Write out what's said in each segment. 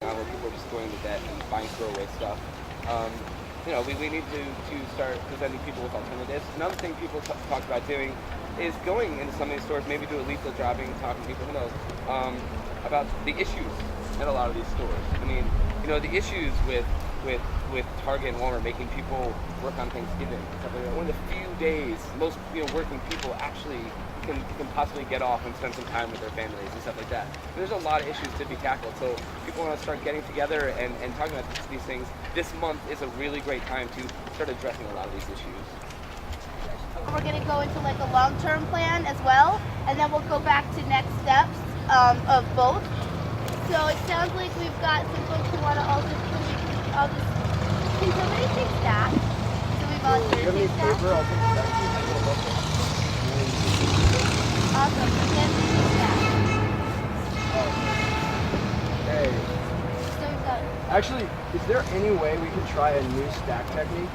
where people are just going to debt and buying throwaway stuff. We need to start presenting people with alternatives. Another thing people talk about doing is going into some of these stores, maybe do a leaflet dropping, talking to people, who knows, about the issues at a lot of these stores. I mean, the issues with Target and Walmart making people work on Thanksgiving. Stuff like that. One of the few days most working people actually can possibly get off and spend some time with their families and stuff like that. There's a lot of issues to be tackled, so people want to start getting together and talking about these things. This month is a really great time to start addressing a lot of these issues. We're going to go into like a long-term plan as well, and then we'll go back to next steps of both. So it sounds like we've got some folks who want to also can somebody take staff? So we volunteer to take staff? Awesome. So then we take staff. Hey. So we've got... Actually, is there any way we can try a new stack technique?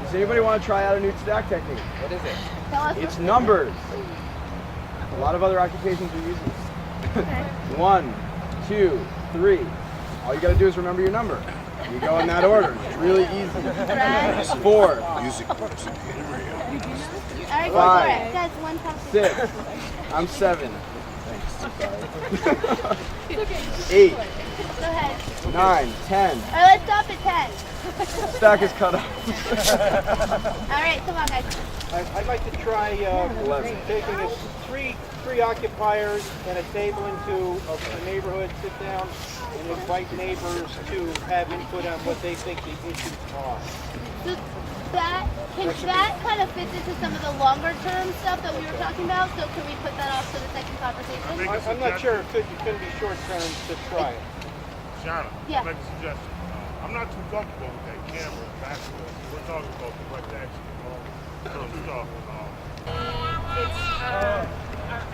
Does anybody want to try out a new stack technique? What is it? Tell us. It's numbers. A lot of other occupations are using this. Okay. 1, 2, 3. All you got to do is remember your number. You go in that order. It's really easy. Right. 4, Music person. All right, go for it. Guys, one time. 6. I'm 7. Thanks. 8, Go ahead. 9, 10. All right, let's stop at 10. Stack is cut off. All right, come on, guys. I'd like to try taking three occupiers and a table into a neighborhood, sit down and invite neighbors to have input on what they think the issues are. So that kind of fits into some of the longer term stuff that we were talking about. So can we put that off to the second conversation? I'm not sure if it can be short term to try it. Shauna, Yeah. make a suggestion. I'm not too comfortable with that camera and basketball. We're talking about direct action.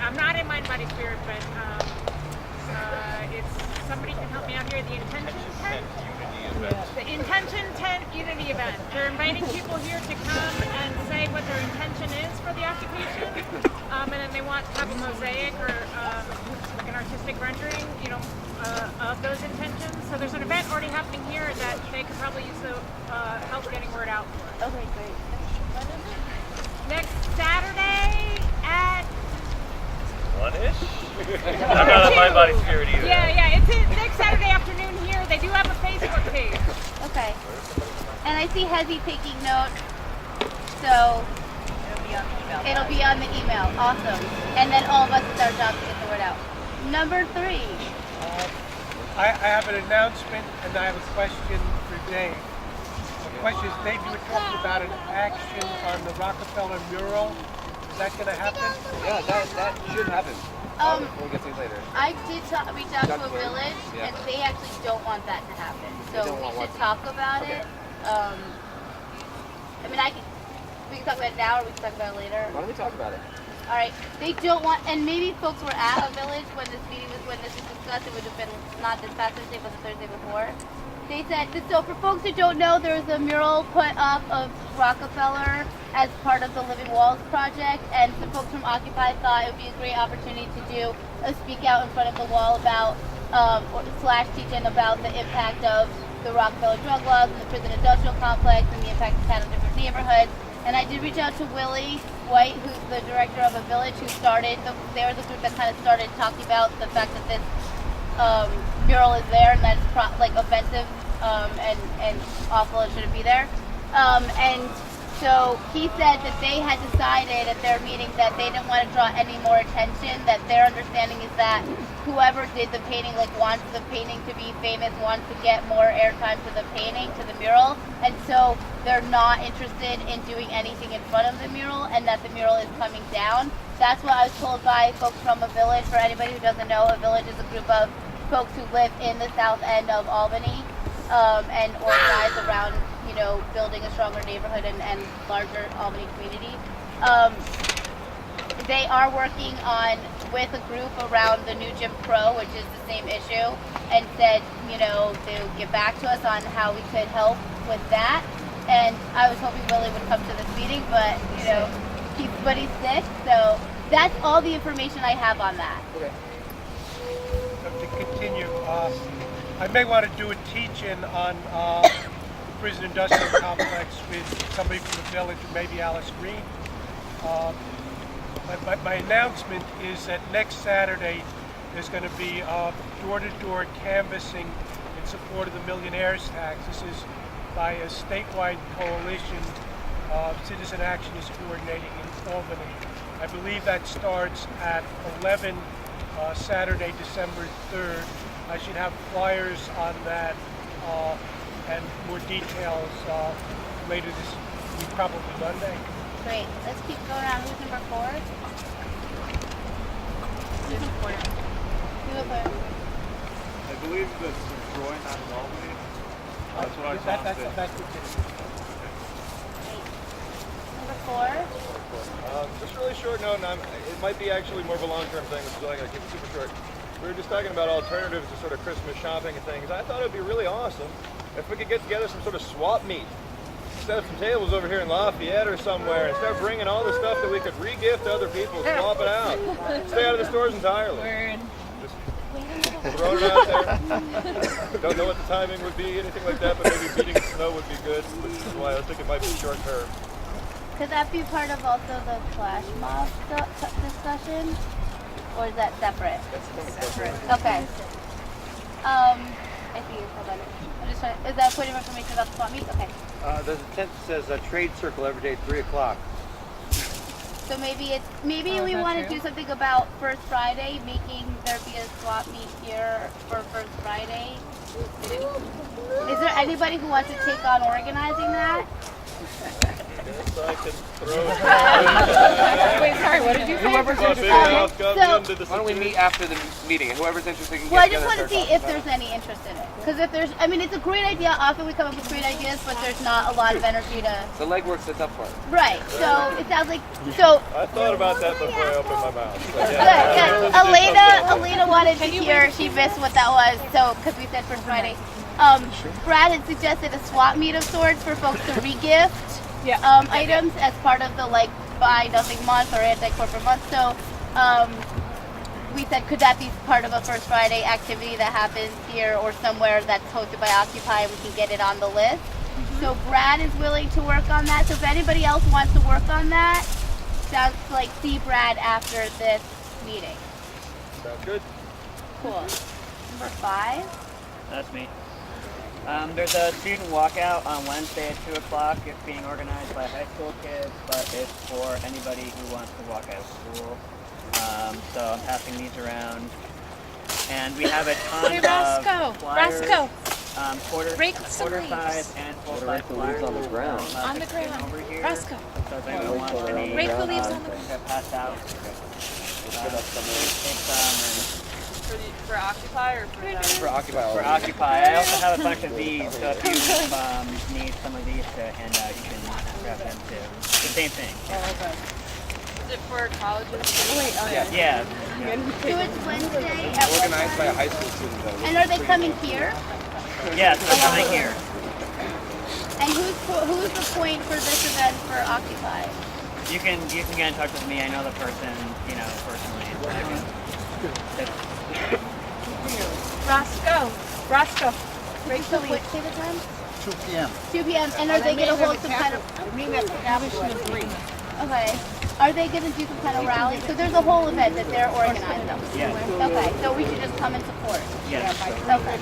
I'm not in mind, body, spirit, but it's somebody can help me out here. The intention tent. The intention tent unity event. They're inviting people here to come and say what their intention is for the occupation, and then they want to have a mosaic or like an artistic rendering, of those intentions. So there's an event already happening here that they could probably use the help getting word out for. Okay, great. Next Saturday at 1-ish? I'm not on Mind Body Spirit either. yeah, it's next Saturday afternoon here. They do have a Facebook page. Okay. And I see Hezi taking note. So it'll be on the email. Awesome. And then all of us, it's our job to get the word out. Number 3. I have an announcement and I have a question for Dave. The question is, Dave, you were talking about an action on the Rockefeller mural. Is that going to happen? Yeah, that should happen. We'll get things later. I did reach out to a Where? village, Yeah. and they actually don't want that to happen. They So don't we want should what? talk about Okay. it. We can talk about it now, or we can talk about it later. Why don't we talk about it? All right. They don't want, and maybe folks were at a village when this was discussed. It would have been not this past Thursday, but the Thursday before. They said, so for folks who don't know, there was a mural put up of Rockefeller as part of the Living Walls project, and some folks from Occupy thought it would be a great opportunity to do a speak out in front of the wall about, / teaching about the impact of the Rockefeller drug laws and the prison industrial complex and the impact it's had on different neighborhoods. And I did reach out to Willie White, who's the director of a village who started, they were the group that kind of started talking about the fact that this mural is there and that it's offensive and awful, it shouldn't be there. And so he said that they had decided at their meeting that they didn't want to draw any more attention, that their understanding is that whoever did the painting wants the painting to be famous, wants to get more airtime to the painting, to the mural, and so they're not interested in doing anything in front of the mural, and that the mural is coming down. That's what I was told by folks from a village. For anybody who doesn't know, a village is a group of folks who live in the south end of Albany and organize around building a stronger neighborhood and larger Albany community. They are working with a group around the new Jim Crow, which is the same issue, and said, to get back to us on how we could help with that. And I was hoping Willie would come to this meeting, but he's sick, so that's all the information I have on that. Okay. To continue. I may want to do a teach-in on the prison industrial complex with somebody from the village, or maybe Alice Green. My announcement is that next Saturday there's going to be door-to-door canvassing in support of the millionaires tax. This is by a statewide coalition. Citizen Action is coordinating in Albany. I believe that starts at 11 Saturday, December 3rd. I should have flyers on that and more details later this week, probably Monday. Great. Let's keep going on. Who's number 4? I believe that's Troy, not Albany. That's what I saw. That's what it is. Number 4. Just really short note, and it might be actually more of a long-term thing, which is why I gotta keep it super short. We were just talking about alternatives to sort of Christmas shopping and things. I thought it would be really awesome if we could get together some sort of swap meet. Set up some tables over here in Lafayette or somewhere and start bringing all the stuff that we could re-gift to other people, swap it out. Stay out of the stores entirely. Just throwing it out there. Don't know what the timing would be, anything like that, but maybe beating snow would be good, which is why I think it might be short term. Could that be part of also the flash mob discussion? Or is that separate? That's separate. Okay. I see you. Hold on. I'm just trying. Is that a point of information about the swap meet? Okay. There's a tent that says a trade circle every day at 3 o'clock. So maybe we want to do something about First Friday, making there be a swap meet here for First Friday. Is there anybody who wants to take on organizing that? Yes, I can throw Wait, sorry, what did you say? Whoever's interested, So- why don't we meet after the meeting? And whoever's interested can Well, I get just together want to and see start if there's any interest in it. Because if there's, I mean, it's a great idea. Often we come up with great ideas, but there's not a lot of energy to. The legwork's the tough part. Right. So it sounds like so. I thought about that before I opened my mouth. So yeah. Good. Elena wanted to hear. She missed what that was. So because we said First Friday, Brad had suggested a swap meet of sorts for folks to re-gift items as part of the like Buy Nothing month or anti-corporate month. So we said, could that be part of a First Friday activity that happens here or somewhere that's hosted by Occupy, and we can get it on the list? So Brad is willing to work on that. So if anybody else wants to work on that, sounds like see Brad after this meeting. Sounds good. Cool. Number 5. That's me. There's a student walkout on Wednesday at 2 o'clock. It's being organized by high school kids, but it's for anybody who wants to walk out of school. So I'm passing these around. And we have a ton of flyers. Quarter size and full size flyers on the ground. On the ground. Over here. Roscoe. So if anyone wants any, Rake the leaves on the ground. get passed out. For Occupy or for them? For Occupy. For Occupy. I also have a bunch of these, so if you need some of these to hand out, you can grab them too. The same thing. Is it for colleges? Yeah. So it's Wednesday at what Organized by a time? high school student, though. And are they coming here? Yeah, so they're coming here. And who's the point for this event for Occupy? You can get in touch with me. I know the person, personally. Roscoe. So what, say the time? 2 p.m. 2 p.m. And are they going to hold some kind of... Okay. Are they going to do some kind of rally? So there's a whole event that they're organizing. Yeah. Okay, so we should just come and support. Yes. Okay.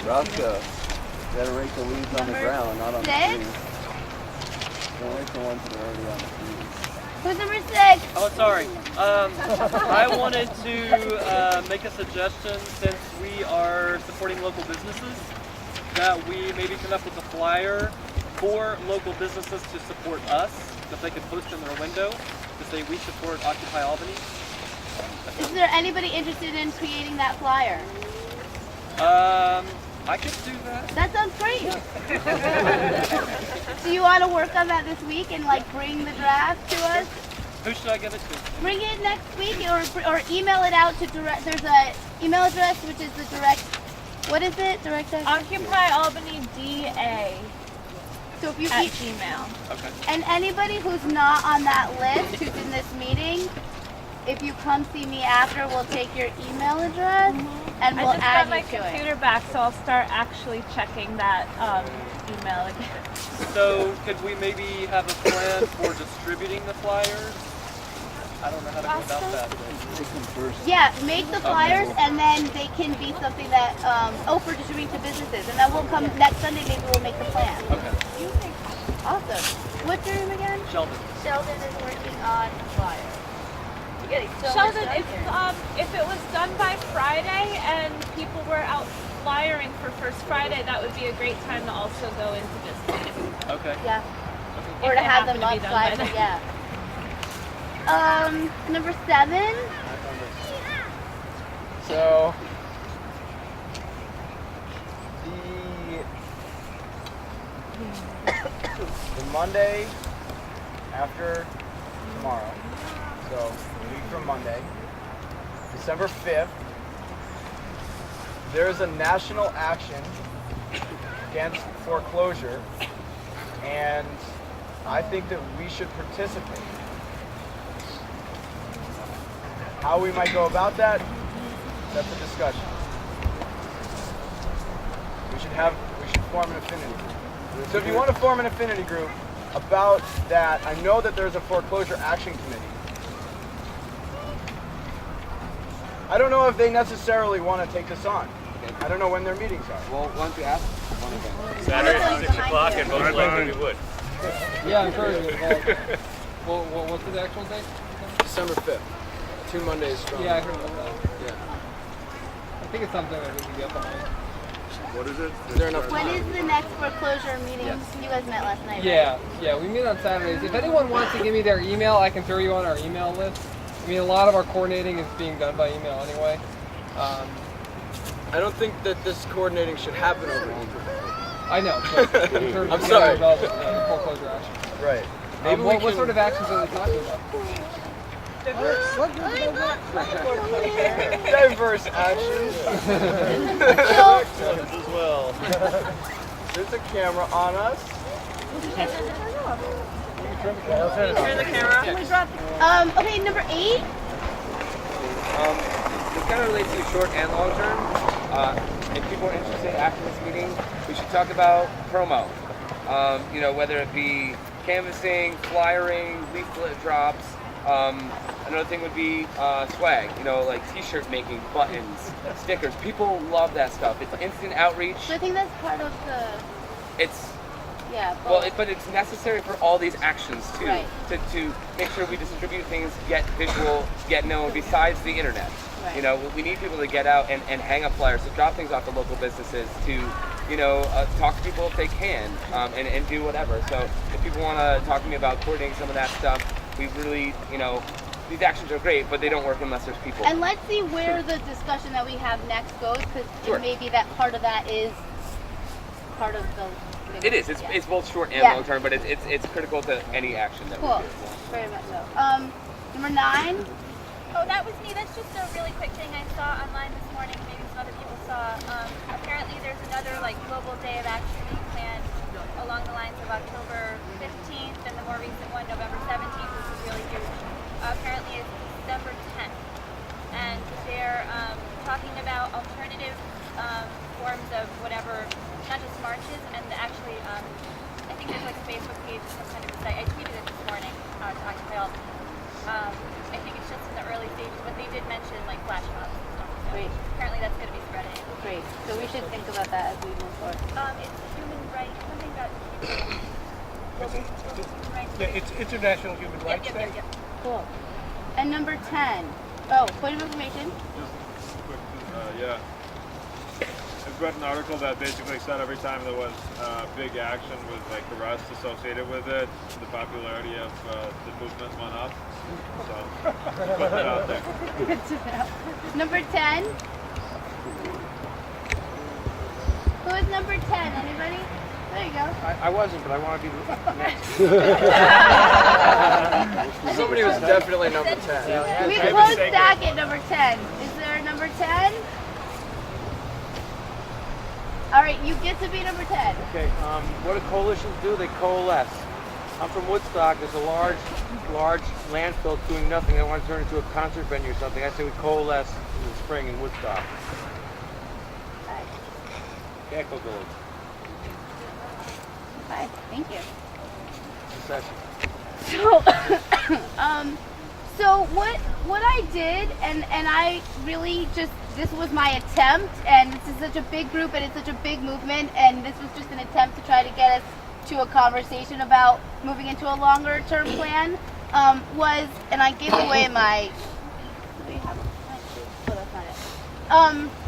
Roscoe, better rake the leaves on the ground, not on the 6? trees. Don't rake the ones that are already on the trees. Who's number 6? Oh, sorry. I wanted to make a suggestion, since we are supporting local businesses, that we maybe come up with a flyer for local businesses to support us, that they could post in their window to say we support Occupy Albany. Is there anybody interested in creating that flyer? I could do that. That sounds great. Do you want to work on that this week and bring the draft to us? Who should I give it to? Bring it next week or email it out to direct. There's a email address which is the direct. What is it? Direct. Occupy Albany DA. So if you at keep, Gmail. Okay. and anybody who's not on that list who's in this meeting, if you come see me after, we'll take your email address and we'll I just add got my you to it. computer back, so I'll start actually checking that email again. So could we maybe have a plan for distributing the flyers? I don't know how to go about that. Yeah, make the flyers and then they can be something that, for distributing to businesses. And then we'll come next Sunday, maybe we'll make the plan. Okay. Awesome. What's your name again? Sheldon. Sheldon is working on the flyer. You're getting so Sheldon, much done here. if it was done by Friday and people were out flyering for First Friday, that would be a great time to also go into business. Okay. Yeah. If Or to they have happen them to on be done flyer, by then. yeah. Number 7. So the Monday after tomorrow, so a week from Monday, December 5th, there's a national action against foreclosure, and I think that we should participate. How we might go about that, that's a discussion. We should form an affinity group. So if you want to form an affinity group about that, I know that there's a foreclosure action committee. I don't know if they necessarily want to take this on. I don't know when their meetings are. Well, why don't you ask one of them? Saturday, 6 o'clock, and most likely we would. Yeah, I'm sure. Well, what's the actual date? December 5th. 2 Mondays from. Yeah, I heard about that. Yeah. I think it's something that we can get behind. What is it? Is there enough When time? is the next foreclosure meeting? Yes. You guys met last night, Yeah, right? yeah, we meet on Saturdays. If anyone wants to give me their email, I can throw you on our email list. I mean, a lot of our coordinating is being done by email anyway. I don't think that this coordinating should happen over email. I know, but I'm sure I'm sorry. about foreclosure action. Right. What sort of actions are they talking about? Diverse actions. As well. There's a camera on us. Turn the camera. Okay, number 8. This kind of relates to short and long term. If people are interested after this meeting, we should talk about promo. Whether it be canvassing, flyering, leaflet drops. Another thing would be swag, like t-shirt making, buttons, stickers. People love that stuff. It's instant outreach. So I think that's part of the... It's Yeah, but it's necessary for all these actions too, Right. to make sure we distribute things, get visual, get known. Besides the internet, Right. We need people to get out and hang up flyers, to drop things off to local businesses, to talk to people if they can, and do whatever. So if people want to talk to me about coordinating some of that stuff, we really, these actions are great, but they don't work unless there's people. And let's see where the discussion that we have next goes, because maybe that part of that is part of the... It is. It's both short and long term, but it's critical to any action that we do. Very much so. Number 9. Oh, that was me. That's just a really quick thing I saw online this morning. Maybe some other people saw. Apparently, there's another global day of action being planned along the lines of October 15th, and the more recent one, November 17th, which is really huge. Apparently, it's December 10th, and they're talking about alternative forms of whatever, not just marches, and actually, I think there's a Facebook page or some kind of a site. I tweeted it this morning to Occupy Albany. I think it's just in the early stages, but they did mention flash mobs and stuff. So Great. apparently that's going to be spreading. Great. So we should think about that as we move forward. It's human rights. Something about global human rights. Yeah, it's International Human Rights Day. Cool. And number 10. Oh, point of information. Yeah. I read an article that basically said every time there was big action with arrests associated with it, the popularity of the movement went up. So, put that out there. Good to know. Number 10. Who is number 10? Anybody? There you go. I wasn't, but I want to be next. Somebody was definitely number 10. We close stack at number 10. Is there a number 10? All right, you get to be number 10. Okay, what do coalitions do? They coalesce. I'm from Woodstock. There's a large landfill doing nothing. They want to turn it into a concert venue or something. I say we coalesce in the spring in Woodstock. Echo Village. Okay, thank you. Session. So what I did, and I really just, this was my attempt, and this is such a big group and it's such a big movement, and this was just an attempt to try to get us to a conversation about moving into a longer term plan, was, and I gave away my,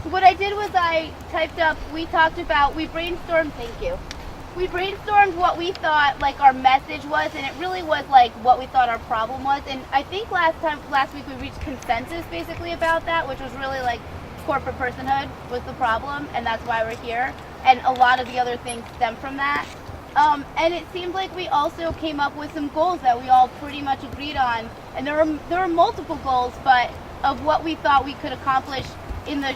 what I did was I typed up, we brainstormed, thank you. We brainstormed what we thought like our message was, and it really was like what we thought our problem was. And I think last week we reached consensus basically about that, which was really like corporate personhood was the problem, and that's why we're here. And a lot of the other things stem from that. And it seemed like we also came up with some goals that we all pretty much agreed on. And there were multiple goals, but of what we thought we could accomplish in the,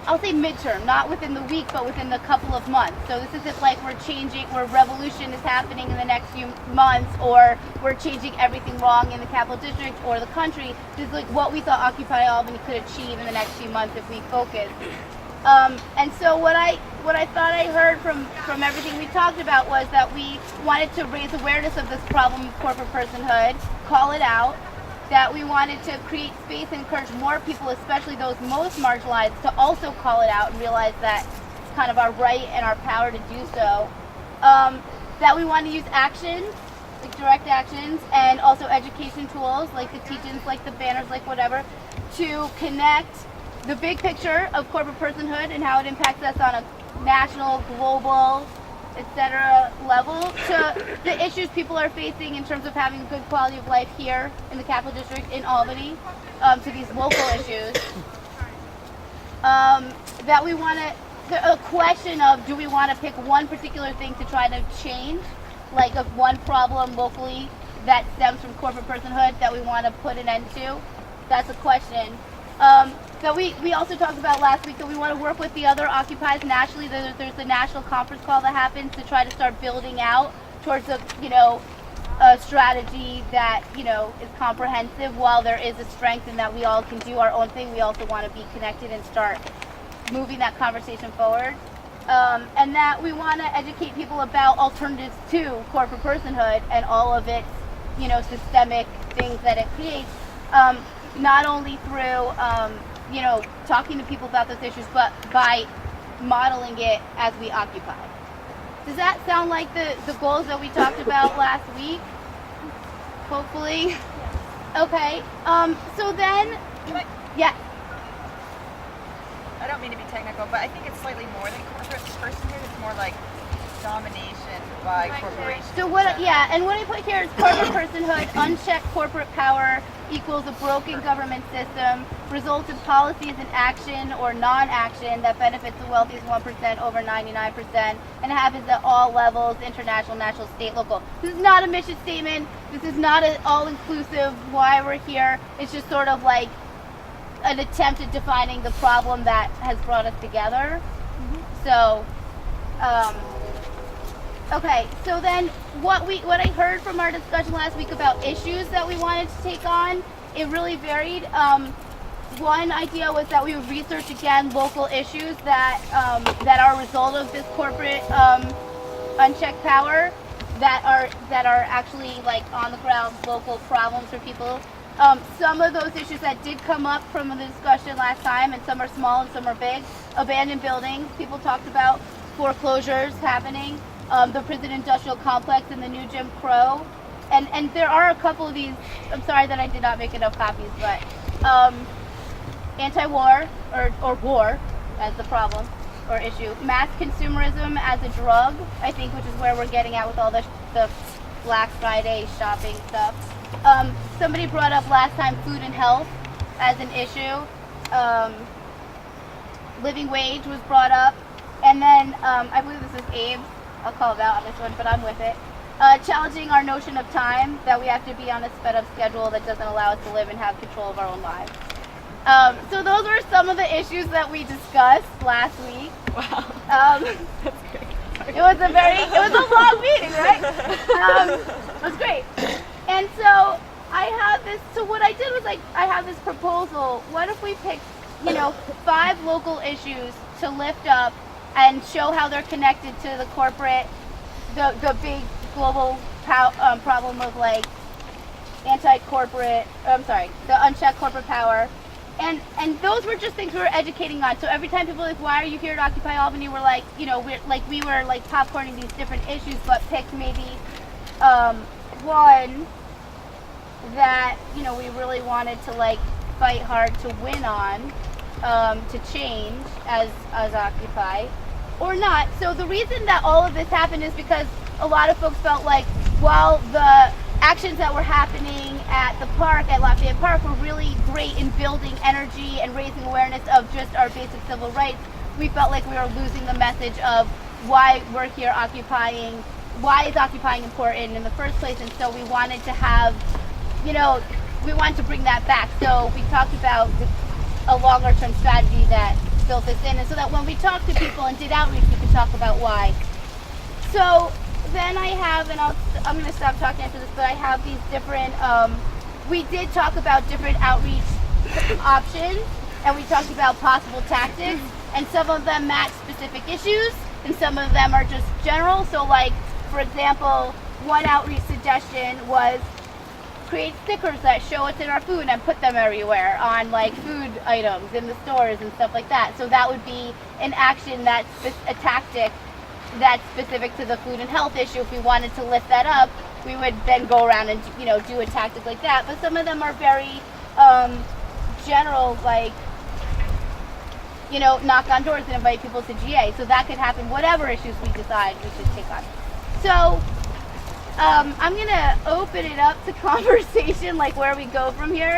I'll say midterm, not within the week, but within the couple of months. So this isn't like we're changing, where revolution is happening in the next few months, or we're changing everything wrong in the Capital District or the country. This is like what we thought Occupy Albany could achieve in the next few months if we focus. And so what I thought I heard from everything we talked about was that we wanted to raise awareness of this problem of corporate personhood, call it out, that we wanted to create space and encourage more people, especially those most marginalized, to also call it out and realize that it's kind of our right and our power to do so. That we want to use actions, like direct actions, and also education tools, like the teach-ins, like the banners, like whatever, to connect the big picture of corporate personhood and how it impacts us on a national, global, etc. level to the issues people are facing in terms of having a good quality of life here in the Capital District in Albany, to these local issues. That we want to, a question of, do we want to pick one particular thing to try to change, like of one problem locally that stems from corporate personhood that we want to put an end to? That's a question. That we also talked about last week, that we want to work with the other occupies nationally. There's a national conference call that happens to try to start building out towards a strategy that is comprehensive. While there is a strength in that we all can do our own thing, we also want to be connected and start moving that conversation forward. And that we want to educate people about alternatives to corporate personhood and all of its systemic things that it creates. Not only through, talking to people about those issues, but by modeling it as we occupy. Does that sound like the goals that we talked about last week? Hopefully. Okay. So then, yeah. I don't mean to be technical, but I think it's slightly more than corporate personhood. It's more like domination by corporations. So and what I put here is corporate personhood, unchecked corporate power equals a broken government system, results in policies and action or non-action that benefits the wealthiest 1% over 99%, and happens at all levels, international, national, state, local. This is not a mission statement. This is not an all-inclusive why we're here. It's just sort of like an attempt at defining the problem that has brought us together. So, okay, so then what I heard from our discussion last week about issues that we wanted to take on, it really varied. One idea was that we would research again local issues that are a result of this corporate unchecked power, that are actually like on the ground local problems for people. Some of those issues that did come up from the discussion last time, and some are small and some are big. Abandoned buildings, people talked about foreclosures happening. The prison industrial complex and the new Jim Crow. And there are a couple of these, I'm sorry that I did not make enough copies, but anti-war, or war as the problem or issue. Mass consumerism as a drug, I think, which is where we're getting at with all the Black Friday shopping stuff. Somebody brought up last time food and health as an issue. Living wage was brought up. And then, I believe this is Abe. I'll call him out on this one, but I'm with it. Challenging our notion of time, that we have to be on a sped up schedule that doesn't allow us to live and have control of our own lives. So those were some of the issues that we discussed last week. Wow. That's great. It was a long meeting, right? It was great. And so I have this, so what I did was like, I have this proposal. What if we picked, 5 local issues to lift up and show how they're connected to the corporate, the big global problem of like the unchecked corporate power. And those were just things we were educating on. So every time people were like, why are you here at Occupy Albany? We're like, we were like popcorning these different issues, but picked maybe one that, we really wanted to like fight hard to win on, to change as Occupy, or not. So the reason that all of this happened is because a lot of folks felt like while the actions that were happening at the park, at Lafayette Park, were really great in building energy and raising awareness of just our basic civil rights, we felt like we were losing the message of why we're here occupying, why is occupying important in the first place. And so we wanted to have, we wanted to bring that back. So we talked about a longer term strategy that built this in, and so that when we talked to people and did outreach, we could talk about why. So then I have, and I'm going to stop talking after this, but I have these different, we did talk about different outreach options, and we talked about possible tactics, and some of them match specific issues, and some of them are just general. So like, for example, one outreach suggestion was create stickers that show what's in our food and put them everywhere on like food items in the stores and stuff like that. So that would be an action that's a tactic that's specific to the food and health issue. If we wanted to lift that up, we would then go around and do a tactic like that. But some of them are very general, like knock on doors and invite people to GA. So that could happen whatever issues we decide we should take on. So I'm gonna open it up to conversation, like where we go from here.